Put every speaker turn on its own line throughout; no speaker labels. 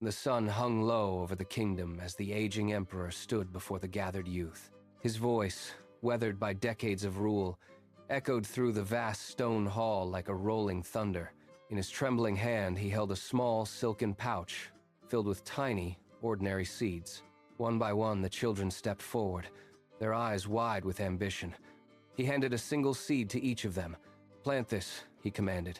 The sun hung low over the kingdom as the aging emperor stood before the gathered youth. His voice, weathered by decades of rule, echoed through the vast stone hall like a rolling thunder. In his trembling hand, he held a small silken pouch filled with tiny, ordinary seeds. One by one, the children stepped forward, their eyes wide with ambition. He handed a single seed to each of them. "Plant this," he commanded.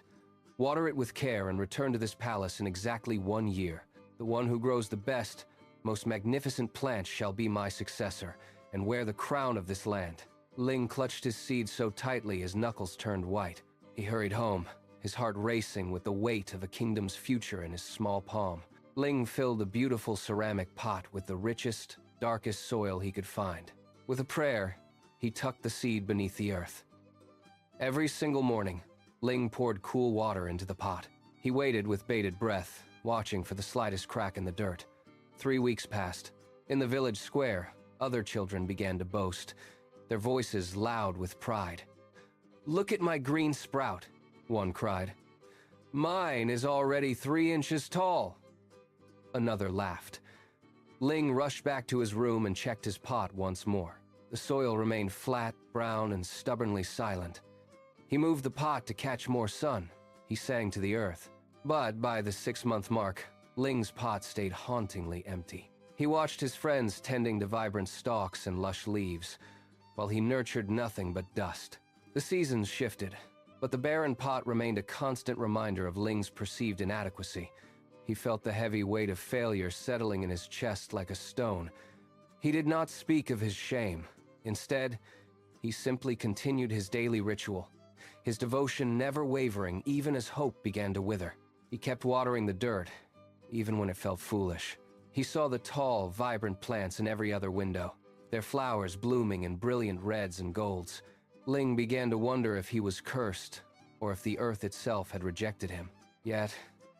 "Water it with care and return to this palace in exactly 1 year. The one who grows the best, most magnificent plant shall be my successor and wear the crown of this land." Ling clutched his seed so tightly his knuckles turned white. He hurried home, his heart racing with the weight of a kingdom's future in his small palm. Ling filled a beautiful ceramic pot with the richest, darkest soil he could find. With a prayer, he tucked the seed beneath the earth. Every single morning, Ling poured cool water into the pot. He waited with bated breath, watching for the slightest crack in the dirt. 3 weeks passed. In the village square, other children began to boast, their voices loud with pride. "Look at my green sprout," one cried. "Mine is already 3 inches tall." Another laughed. Ling rushed back to his room and checked his pot once more. The soil remained flat, brown, and stubbornly silent. He moved the pot to catch more sun. He sang to the earth. But by the 6-month mark, Ling's pot stayed hauntingly empty. He watched his friends tending to vibrant stalks and lush leaves, while he nurtured nothing but dust. The seasons shifted, but the barren pot remained a constant reminder of Ling's perceived inadequacy. He felt the heavy weight of failure settling in his chest like a stone. He did not speak of his shame. Instead, he simply continued his daily ritual, his devotion never wavering even as hope began to wither. He kept watering the dirt, even when it felt foolish. He saw the tall, vibrant plants in every other window, their flowers blooming in brilliant reds and golds. Ling began to wonder if he was cursed, or if the earth itself had rejected him. Yet,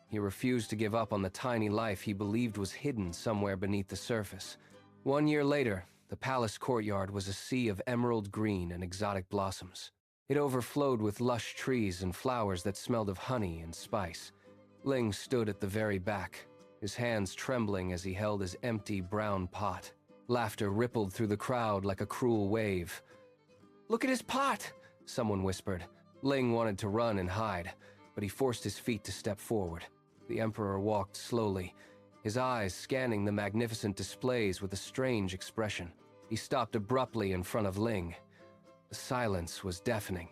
he refused to give up on the tiny life he believed was hidden somewhere beneath the surface. 1 year later, the palace courtyard was a sea of emerald green and exotic blossoms. It overflowed with lush trees and flowers that smelled of honey and spice. Ling stood at the very back, his hands trembling as he held his empty brown pot. Laughter rippled through the crowd like a cruel wave. "Look at his pot!" someone whispered. Ling wanted to run and hide, but he forced his feet to step forward. The emperor walked slowly, his eyes scanning the magnificent displays with a strange expression. He stopped abruptly in front of Ling. The silence was deafening.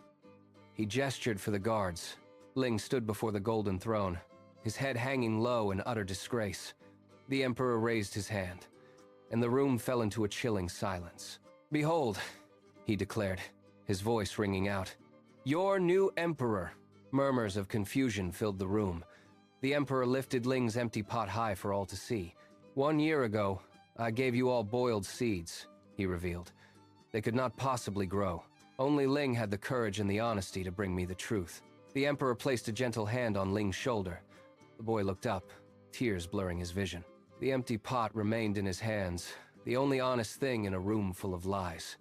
He gestured for the guards. Ling stood before the golden throne, his head hanging low in utter disgrace. The emperor raised his hand, and the room fell into a chilling silence. "Behold," he declared, his voice ringing out, "your new emperor." Murmurs of confusion filled the room. The emperor lifted Ling's empty pot high for all to see. "1 year ago, I gave you all boiled seeds," he revealed. "They could not possibly grow. Only Ling had the courage and the honesty to bring me the truth." The emperor placed a gentle hand on Ling's shoulder. The boy looked up, tears blurring his vision. The empty pot remained in his hands, the only honest thing in a room full of lies.